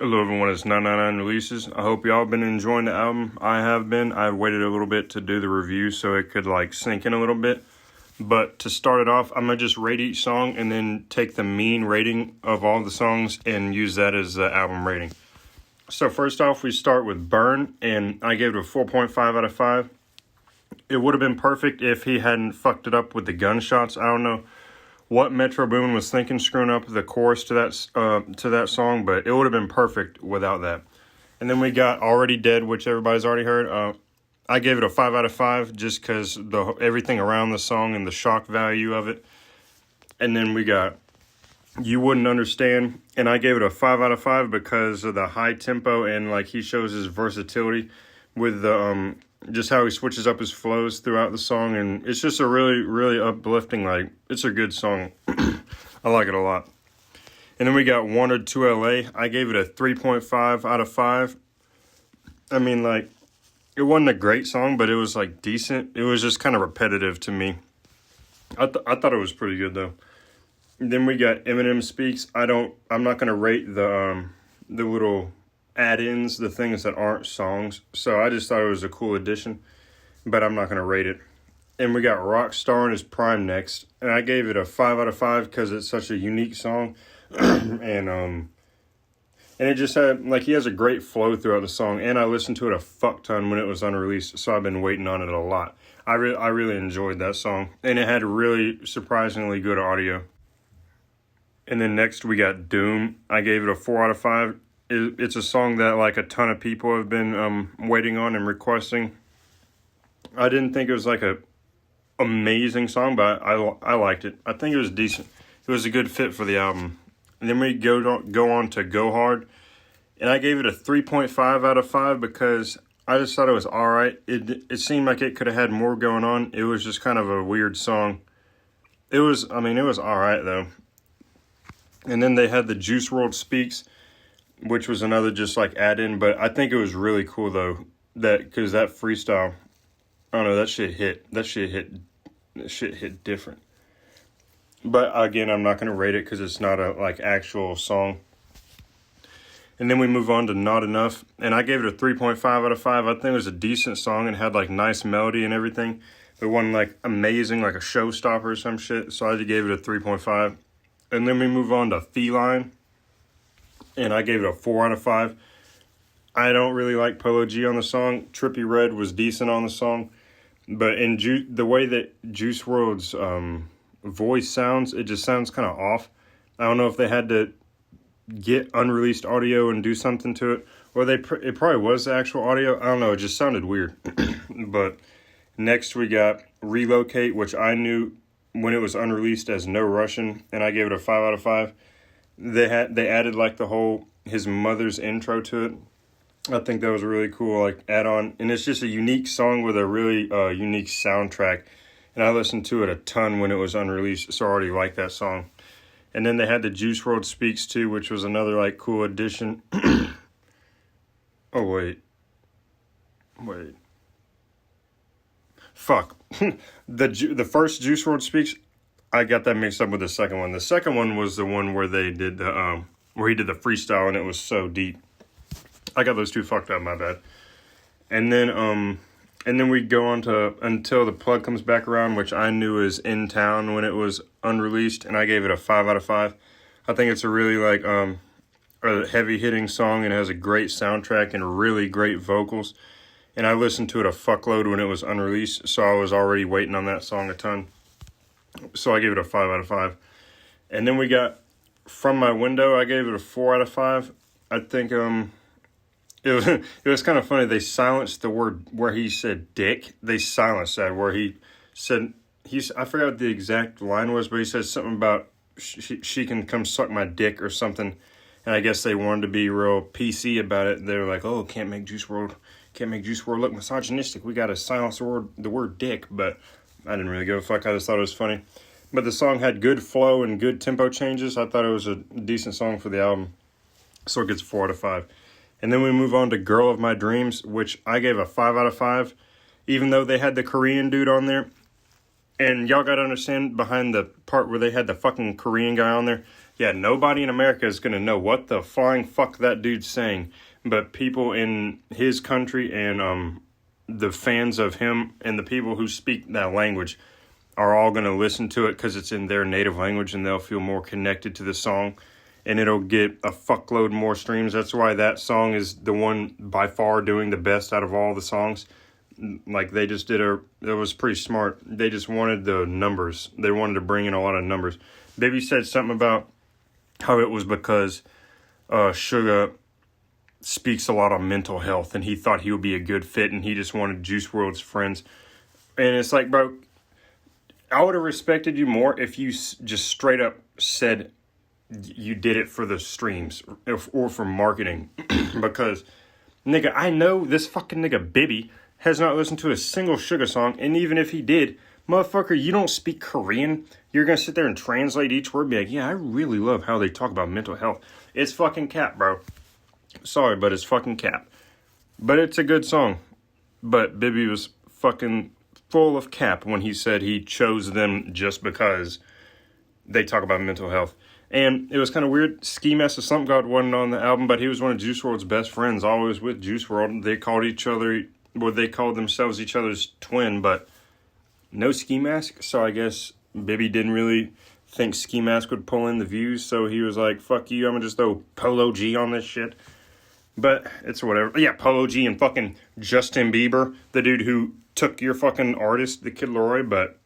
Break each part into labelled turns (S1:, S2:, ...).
S1: Hello everyone, it's 999 Releases. I hope y'all been enjoying the album. I have been. I waited a little bit to do the review so it could sink in a little bit. But to start it off, I'm going to just rate each song and then take the mean rating of all the songs and use that as the album rating. So first off, we start with Burn, and I gave it a 4.5 out of 5. It would have been perfect if he hadn't fucked it up with the gunshots. I don't know what Metro Boomin was thinking screwing up the chorus to that song, but it would have been perfect without that. And then we got Already Dead, which everybody's already heard. I gave it a 5 out of 5 just because everything around the song and the shock value of it. And then we got You Wouldn't Understand, and I gave it a 5 out of 5 because of the high tempo and he shows his versatility with the just how he switches up his flows throughout the song, and it's just a really, really uplifting, it's a good song. I like it a lot. And then we got Wanted to LA. I gave it a 3.5 out of 5. I mean, it wasn't a great song, but it was, decent. It was just kind of repetitive to me. I thought it was pretty good, though. And then we got Eminem Speaks. I'm not going to rate the little add-ins, the things that aren't songs. So I just thought it was a cool addition, but I'm not going to rate it. And we got Rockstar in his prime next, and I gave it a 5 out of 5 because it's such a unique song. and it just had, he has a great flow throughout the song, and I listened to it a fuck ton when it was unreleased, so I've been waiting on it a lot. I really enjoyed that song, and it had really surprisingly good audio. And then next we got Doom. I gave it a 4 out of 5. It's a song that a ton of people have been waiting on and requesting. I didn't think it was a amazing song, but I liked it. I think it was decent. It was a good fit for the album. And then we go on to Go Hard, and I gave it a 3.5 out of 5 because I just thought it was all right. It seemed like it could have had more going on. It was just kind of a weird song. It was all right though. And then they had the Juice WRLD Speaks, which was another just add-in, but I think it was really cool though, because that freestyle, I don't know, that shit hit different. But again, I'm not going to rate it because it's not a actual song. And then we move on to Not Enough, and I gave it a 3.5 out of 5. I think it was a decent song and had nice melody and everything. It wasn't amazing, a showstopper or some shit, so I just gave it a 3.5. And then we move on to Feline, and I gave it a 4 out of 5. I don't really like Polo G on the song. Trippie Redd was decent on the song, but in the way that Juice WRLD's voice sounds, it just sounds kind of off. I don't know if they had to get unreleased audio and do something to it, or it probably was the actual audio. I don't know. It just sounded weird. But next we got Relocate, which I knew when it was unreleased as No Russian, and I gave it a 5 out of 5. They added the whole his mother's intro to it. I think that was a really cool add-on, and it's just a unique song with a really unique soundtrack. And I listened to it a ton when it was unreleased, so I already like that song. And then they had the Juice WRLD Speaks too, which was another cool addition. Oh wait, fuck. The first Juice WRLD Speaks, I got that mixed up with the second one. The second one was the one where they did the where he did the freestyle, and it was so deep. I got those two fucked up, my bad. And then we go on to Until the Plug Comes Back Around, which I knew is In Town when it was unreleased, and I gave it a 5 out of 5. I think it's a really a heavy hitting song, and it has a great soundtrack and really great vocals. And I listened to it a fuckload when it was unreleased, so I was already waiting on that song a ton. So I gave it a 5 out of 5. And then we got From My Window. I gave it a 4 out of 5. I think it was kind of funny. They silenced the word where he said dick. They silenced that where he said, I forgot what the exact line was, but he said something about she can come suck my dick or something. And I guess they wanted to be real PC about it. They were like, oh, can't make Juice WRLD look misogynistic. We got to silence the word dick. But I didn't really give a fuck. I just thought it was funny. But the song had good flow and good tempo changes. I thought it was a decent song for the album. So it gets a 4 out of 5. And then we move on to Girl of My Dreams, which I gave a 5 out of 5. Even though they had the Korean dude on there. And y'all got to understand, behind the part where they had the fucking Korean guy on there, yeah, nobody in America is going to know what the flying fuck that dude's saying. But people in his country and the fans of him and the people who speak that language are all going to listen to it because it's in their native language and they'll feel more connected to the song. And it'll get a fuckload more streams. That's why that song is the one by far doing the best out of all the songs. Like, they just did it was pretty smart. They just wanted the numbers. They wanted to bring in a lot of numbers. Baby said something about how it was because Suga speaks a lot on mental health and he thought he would be a good fit and he just wanted Juice WRLD's friends. And it's like, bro, I would have respected you more if you just straight up said you did it for the streams or for marketing. Because, nigga, I know this fucking nigga Bibby has not listened to a single Suga song, and even if he did, motherfucker, you don't speak Korean. You're gonna sit there and translate each word and be like, yeah, I really love how they talk about mental health. It's fucking cap, bro. Sorry, but it's fucking cap. But it's a good song. But Bibby was fucking full of cap when he said he chose them just because they talk about mental health. And it was kind of weird. Ski Mask of Slump God wasn't on the album, but he was one of Juice WRLD's best friends, always with Juice WRLD. They called each other, well, they called themselves each other's twin, but no Ski Mask. So I guess Bibby didn't really think Ski Mask would pull in the views, so he was like, fuck you, I'm gonna just throw Polo G on this shit. But it's whatever. Yeah, Polo G and fucking Justin Bieber, the dude who took your fucking artist, the Kid Laroi, but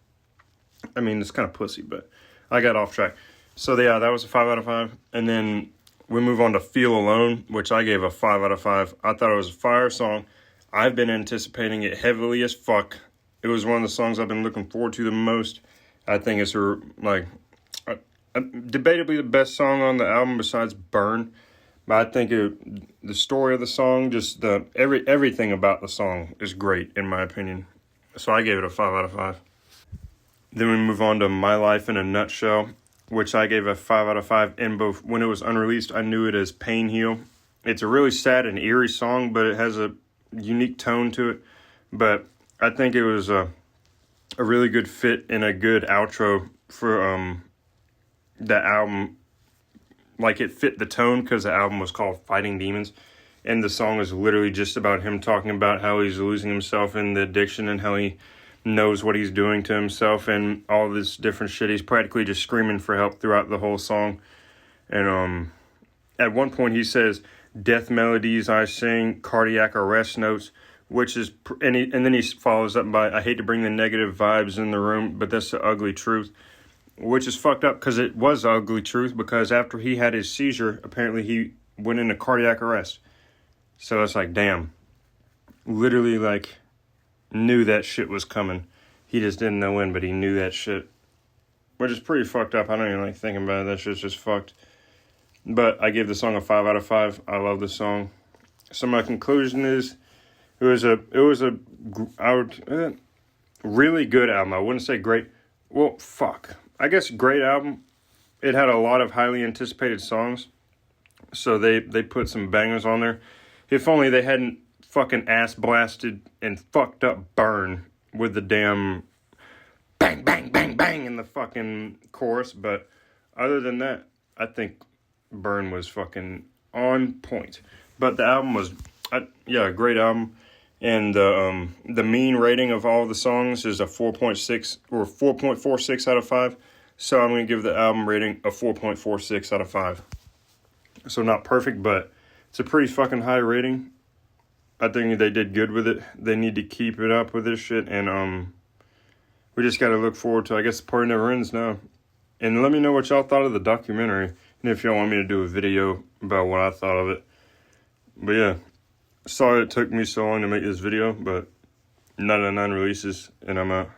S1: I mean, it's kind of pussy, but I got off track. So yeah, that was a 5 out of 5. And then we move on to Feel Alone, which I gave a 5 out of 5. I thought it was a fire song. I've been anticipating it heavily as fuck. It was one of the songs I've been looking forward to the most. I think it's debatably the best song on the album besides Burn. But I think the story of the song, just everything about the song is great in my opinion. So I gave it a 5 out of 5. Then we move on to My Life in a Nutshell, which I gave a 5 out of 5. In both, when it was unreleased, I knew it as Pain Heal. It's a really sad and eerie song, but it has a unique tone to it. But I think it was a really good fit and a good outro for the album. Like, it fit the tone because the album was called Fighting Demons. And the song is literally just about him talking about how he's losing himself in the addiction and how he knows what he's doing to himself and all this different shit. He's practically just screaming for help throughout the whole song. And at one point he says, death melodies I sing, cardiac arrest notes, which is, and then he follows up by, I hate to bring the negative vibes in the room, but that's the ugly truth. Which is fucked up because it was the ugly truth, because after he had his seizure, apparently he went into cardiac arrest. So it's like, damn. Literally, like, knew that shit was coming. He just didn't know when, but he knew that shit. Which is pretty fucked up. I don't even like thinking about it. That shit's just fucked. But I gave the song a 5 out of 5. I love the song. So my conclusion is, it was a really good album. I wouldn't say great. Well, fuck. I guess great album. It had a lot of highly anticipated songs. So they put some bangers on there. If only they hadn't fucking ass blasted and fucked up Burn with the damn bang, bang, bang, bang in the fucking chorus. But other than that, I think Burn was fucking on point. But the album was, a great album. And the mean rating of all the songs is a 4.6 or 4.46 out of 5. So I'm going to give the album rating a 4.46 out of 5. So not perfect, but it's a pretty fucking high rating. I think they did good with it. They need to keep it up with this shit. And we just got to look forward to, I guess the party never ends now. And let me know what y'all thought of the documentary. And if y'all want me to do a video about what I thought of it. But yeah. Sorry it took me so long to make this video, but 9 out of 9 releases, and I'm out.